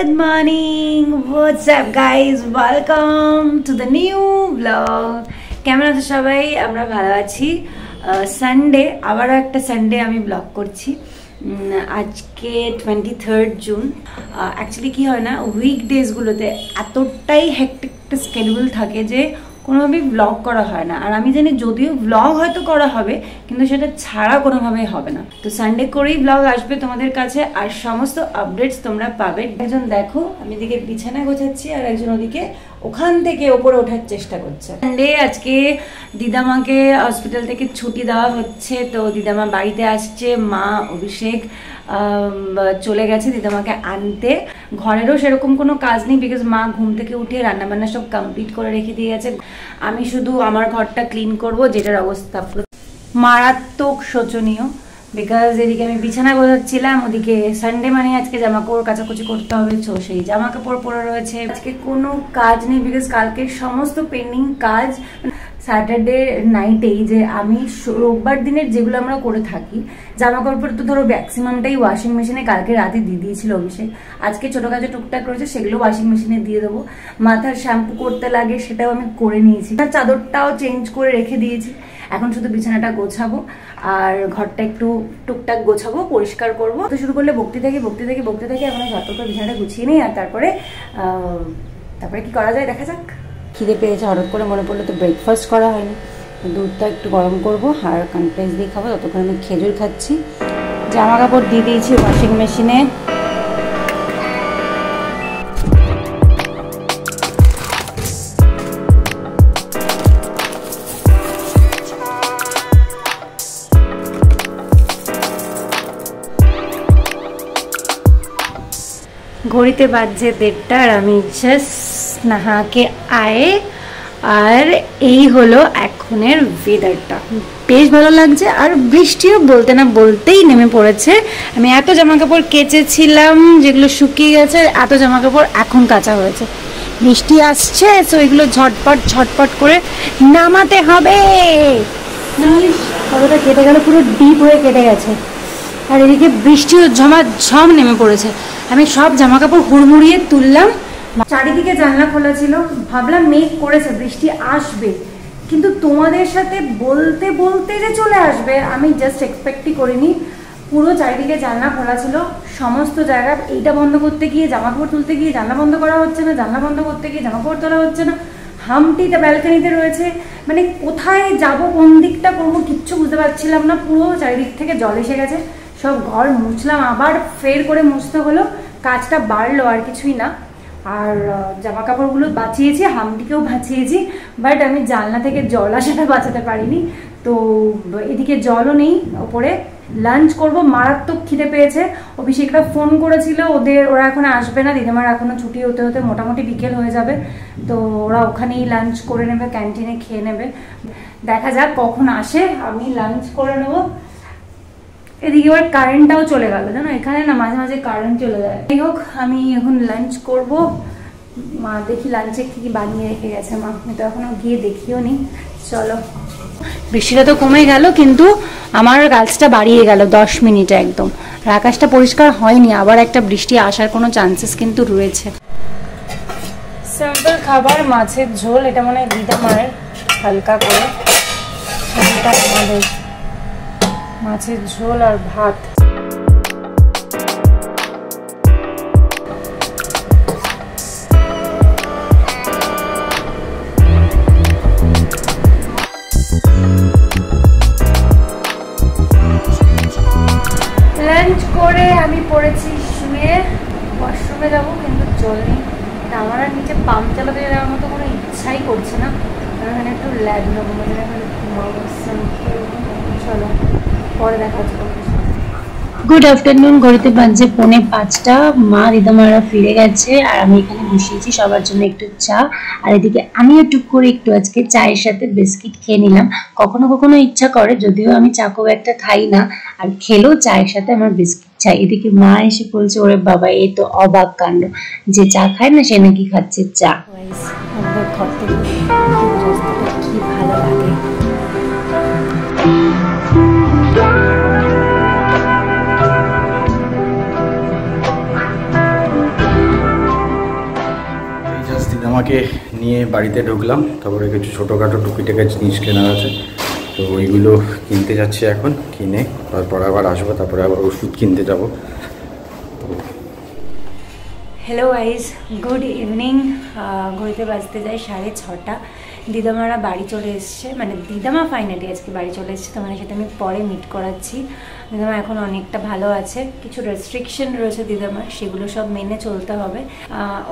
Good morning. What's up guys? Welcome to the new vlog. কেমন আছো সবাই? আমরা ভালো আছি। সানডে আবার একটা সানডে আমি ব্লগ করছি। আজকে 23 জুন। অ্যাকচুয়ালি কি হয় না, উইকডেজ গুলোতে এতটাই হেক্টিক একটা স্কেডিউল থাকে যে কোনোভাবেই ব্লগ করা হয় না। আর আমি জানি যদিও ব্লগ হয়তো করা হবে, কিন্তু সেটা ছাড়া কোনোভাবেই হবে না। তো সানডে করেই ব্লগ আসবে তোমাদের কাছে, আর সমস্ত আপডেটস তোমরা পাবে। একজন দেখো আমি এদিকে বিছানা গোছাচ্ছি, আর একজন ওদিকে ওখান থেকে ওপরে ওঠার চেষ্টা করছে। সানডে আজকে দিদামাকে হসপিটাল থেকে ছুটি দেওয়া হচ্ছে, তো দিদামা বাড়িতে আসছে। মা অভিষেক চলে গেছে দিদামাকে আনতে। ঘরেরও সেরকম কোনো কাজ নেই, বিকজ মা ঘুম থেকে উঠে রান্নাবান্না সব কমপ্লিট করে রেখে দিয়ে গেছে। আমি শুধু আমার ঘরটা ক্লিন করব, যেটার অবস্থা মারাত্মক শোচনীয়। বিকজ এদিকে আমি বিছানা গোছাচ্ছিলাম, ওদিকে সানডে মানে আজকে জামা কাপড় কাচাকুচি করতে হবে, তো সেই জামা কাপড় পরে রয়েছে। আজকে কোনো কাজ নেই, বিকজ কালকের সমস্ত পেন্ডিং কাজ স্যাটারডে নাইটেই, যে আমি রোববার দিনের যেগুলো আমরা করে থাকি জামা কাপড় তো ধরো ম্যাক্সিমামটাই ওয়াশিং মেশিনে কালকে রাতে দিয়ে দিয়েছিল অভিষেক। আজকে ছোটখাটো টুকটাক রয়েছে, সেগুলো ওয়াশিং মেশিনে দিয়ে দেবো। মাথার শ্যাম্পু করতে লাগে, সেটাও আমি করে নিয়েছি। চাদরটাও চেঞ্জ করে রেখে দিয়েছি। এখন শুধু বিছানাটা গোছাবো আর ঘরটা একটু টুকটাক গোছাবো, পরিষ্কার করবো। তো শুরু করলে বকতে থাকি। এখন ঝটপট করে বিছানাটা গুছিয়ে নিই, আর তারপরে কি করা যায় দেখা যাক। খিদে পেয়েছে হঠাৎ করে, মনে পড়লো তো ব্রেকফাস্ট করা হয়নি। দুধটা একটু গরম করবো আর কনফ্লেক্স দিয়ে খাবো। ততক্ষণ আমি খেজুর খাচ্ছি। জামা কাপড় দিয়ে দিয়েছি ওয়াশিং মেশিনে। ঘড়িতে বাজছে 1:30 আর আমি জাস্ট নাহাকে আয়ে। আর এই হলো এখনের ওয়েদারটা, বেশ ভালো লাগছে। আর বৃষ্টিও বলতে না বলতেই নেমে পড়েছে। আমি এত জামা কাপড় কেচেছিলাম যেগুলো শুকিয়ে গেছে, এত জামা কাপড় এখন কাচা হয়েছে। বৃষ্টি আসছে, তো এগুলো ঝটপট করে নামাতে হবে। কতটা কেটে গেল, পুরো ডিপ হয়ে কেটে গেছে। আর এদিকে বৃষ্টিও ঝম নেমে পড়েছে। আমি সব জামা কাপড় হুড়মুড়িয়ে তুললাম। চারিদিকে জানলা খোলা ছিল, ভাবলাম মেঘ করেছে বৃষ্টি আসবে, কিন্তু তোমাদের সাথে বলতে বলতে যে চলে আসবে আমি জাস্ট এক্সপেক্টই করিনি। পুরো চারিদিকে জানলা খোলা ছিল, সমস্ত জায়গা। এইটা বন্ধ করতে গিয়ে জামা কাপড় তুলতে গিয়ে জানলা বন্ধ করা হচ্ছে না, জানলা বন্ধ করতে গিয়ে জামা কাপড় তোলা হচ্ছে না। হামটিটা ব্যালকনিতে রয়েছে, মানে কোথায় যাব কোন দিকটা করবো কিচ্ছু বুঝতে পারছিলাম না। পুরো চারিদিক থেকে জল এসে গেছে। সব ঘর মুছলাম, আবার ফের করে মুছতে হলো। কাজটা বাড়লো, আর কিছুই না। আর জামা কাপড়গুলো বাঁচিয়েছি, হামটিকেও বাঁচিয়েছি, বাট আমি জানলা থেকে জল আসাটা বাঁচাতে পারিনি। তো এদিকে জলও নেই ওপরে। লাঞ্চ করব, মারাত্মক খিদে পেয়েছে। অভিষেকরা ফোন করেছিল, ওরা এখন আসবে না, দিদিমার এখনো ছুটি হতে হতে মোটামুটি বিকেল হয়ে যাবে। তো ওরা ওখানেই লাঞ্চ করে নেবে, ক্যান্টিনে খেয়ে নেবে। দেখা যাক কখন আসে, আমি লাঞ্চ করে নেবো। এদিকে এবার কারেন্টটাও চলে গেল, জানো এখানে না মাঝে মাঝে কারেন্ট চলে যায়। যাই হোক, আমি এখন লাঞ্চ করব। মা দেখি লাঞ্চে কি বানিয়ে রেখে গেছে মা, আমি তো এখনো গিয়ে দেখিও নি। চলো, বৃষ্টিটা তো কমে গেল, কিন্তু আমার গাছটা বাড়িয়ে গেল 10 মিনিটে একদম। আর আকাশটা পরিষ্কার হয়নি, আবার একটা বৃষ্টি আসার কোনো চান্সেস কিন্তু রয়েছে। সিম্পল খাবার, মাছের ঝোল। এটা মনে হয় দিদা মায়ের, হালকা করে। এটা আমাদের মাছের ঝোল আর ভাত। লাঞ্চ করে আমি পড়েছি শুয়ে। ওয়াশরুমে যাবো, কিন্তু জল নেই। আমার আর নিচে পাম্প চালাতে যাওয়ার মতো কোনো ইচ্ছাই করছে না। এখানে একটু ল্যাগ নেবো, মানে এখানে চলো পরে দেখা হচ্ছে। Good afternoon. ঘড়িতে বাজছে 4:45। মা দিদামারা ফিরে গেছে, আর আমি এখানে বসিয়েছি সবার জন্য একটু চা। আর এদিকে আমি একটু করে একটু আজকে চায়ের সাথে বিস্কিট খেয়ে নিলাম। কখনো কখনো ইচ্ছা করে, যদিও আমি চা খুব একটা খাই না, আর খেলেও চায়ের সাথে আমার বিস্কিট চাই। এদিকে মা এসে বলছে, ওরে বাবা এই তো অবাক কাণ্ড, যে চা খায় না সে নাকি খাচ্ছে চা। আমাদের ঘর থেকে কি ভালো লাগে। দিদামাকে নিয়ে বাড়িতে ঢুকলাম, তারপরে কিছু ছোটোখাটো টুকিটাকা জিনিস কেনার আছে, তো ওইগুলো কিনতে যাচ্ছি এখন। কিনে তারপর আবার আসবো, তারপরে আবার ওষুধ কিনতে যাব। Hello guys, good evening. ঘড়িতে বাজতে যাই 6:30। দিদামারা বাড়ি চলে এসছে, মানে দিদামা ফাইনালি আজকে বাড়ি চলে এসছে। তোমার সাথে আমি পরে মিট করাচ্ছি। দিদামা এখন অনেকটা ভালো আছে, কিছু রেস্ট্রিকশন রয়েছে দিদামার, সেগুলো সব মেনে চলতে হবে।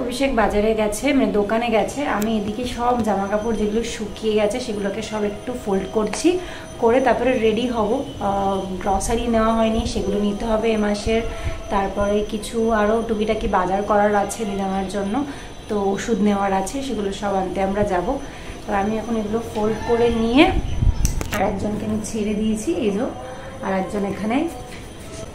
অভিষেক বাজারে গেছে, মানে দোকানে গেছে। আমি এদিকে সব জামা কাপড় যেগুলো শুকিয়ে গেছে সেগুলোকে সব একটু ফোল্ড করছি, করে তারপরে রেডি হব। গ্রসারি নেওয়া হয়নি, সেগুলো নিতে হবে এ মাসের। তারপরে কিছু আরও টুকিটাকি বাজার করার আছে দিদামার জন্য, তো ওষুধ নেওয়ার আছে, সেগুলো সব আনতে আমরা যাব। তো আমি এখন এগুলো ফোল্ড করে নিয়ে আর একজনকে আমি ছেড়ে দিয়েছি, এই যে আর একজন এখানে।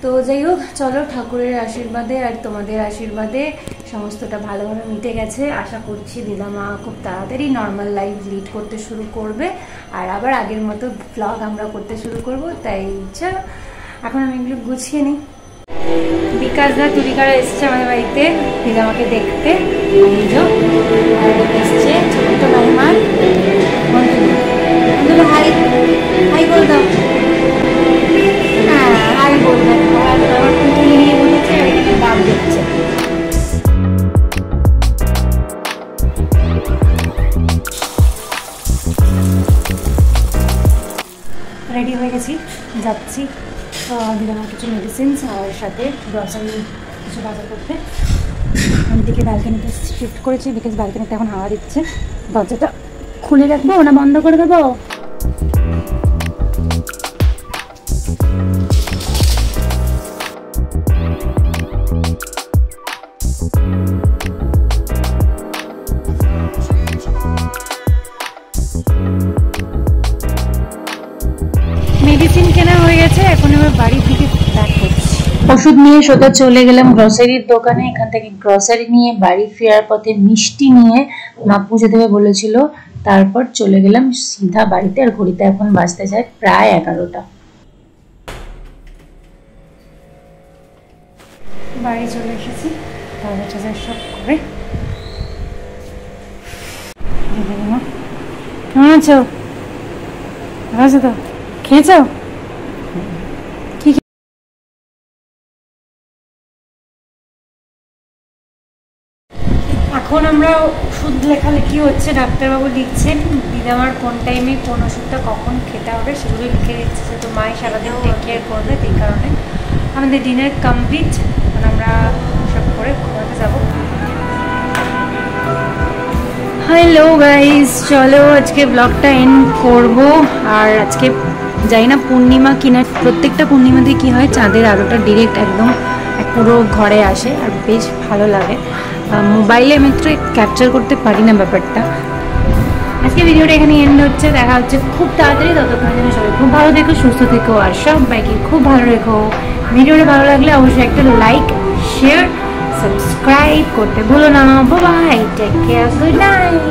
তো যাই হোক, চলো, ঠাকুরের আশীর্বাদে আর তোমাদের আশীর্বাদে সমস্তটা ভালোভাবে মিটে গেছে। আশা করছি দিদামা খুব তাড়াতাড়ি নর্মাল লাইফ লিড করতে শুরু করবে, আর আবার আগের মতো ব্লগ আমরা করতে শুরু করব। তাই চলো, এখন আমি এগুলো গুছিয়ে নিই। বিকাশদা তুলিকারা এসছে আমাদের বাড়িতে দিদামাকে দেখতে। এসছে ছোট্ট মাইমার হাই হাই বল দাও। হ্যাঁ, হাই বল দাও। আমার পুতুল নিয়ে বলেছে, দাম দিচ্ছে। রেডি হয়ে গেছি, যাচ্ছি দিদামার কিছু মেডিসিনস আর সাথে গ্রসারি কিছু বাজার করতে। দিকে ব্যালকানিতে শিফট করেছি, বিকজ ব্যালকানিতে এখন হাওয়া দিচ্ছে। দরজাটা খুলে রাখবো না বন্ধ করে দেবো? মেডিসিন কেনা হয়ে গেছে, এখন এবার বাড়ির দিকে ব্যাক করছি। ওষুধ নিয়ে সোজা চলে গেলাম গ্রসারির দোকানে। এখান থেকে গ্রসারি নিয়ে বাড়ি ফেরার পথে মিষ্টি নিয়ে মা পুজো দেবে বলেছিল, তারপর চলে গেলাম সিধা বাড়িতে। আর ঘড়িতে এখন বাজতে যায় প্রায় 11টা। বাড়ি চলে এসেছি, বাজার টাজার সব করে। কেমন আছো? ভালো আছো তো? খেয়েছো? এখন আমরা ওষুধ লেখালেখি হচ্ছে, ডাক্তারবাবু লিখছেন দিদামার কোন টাইমে কোন ওষুধটা কখন খেতে হবে সেগুলো লিখে দিচ্ছে। যেহেতু মাই সারাদিন টেক কেয়ার করবে, এই কারণে আমাদের ডিনার কমপ্লিট। এখন আমরা সব করে ঘুমাতে যাবো। হ্যালো গাইস, চলো আজকে ব্লগটা এন্ড করবো। আর আজকে যাই না পূর্ণিমা কিনা, প্রত্যেকটা পূর্ণিমাতে কি হয়, চাঁদের আলোটা ডিরেক্ট একদম পুরো ঘরে আসে আর বেশ ভালো লাগে। মোবাইলে আমি একটু ক্যাপচার করতে পারি না ব্যাপারটা। আজকে ভিডিওটা এখানে এন্ড হচ্ছে, দেখা হচ্ছে খুব তাড়াতাড়ি। ততক্ষণ যেন সবাই খুব ভালো থেকো, সুস্থ থেকো, আর সবাইকে খুব ভালো রেখো। ভিডিওটা ভালো লাগলে অবশ্যই একটা লাইক, শেয়ার, সাবস্ক্রাইব করতে ভুলো না। Bye, take care, good night.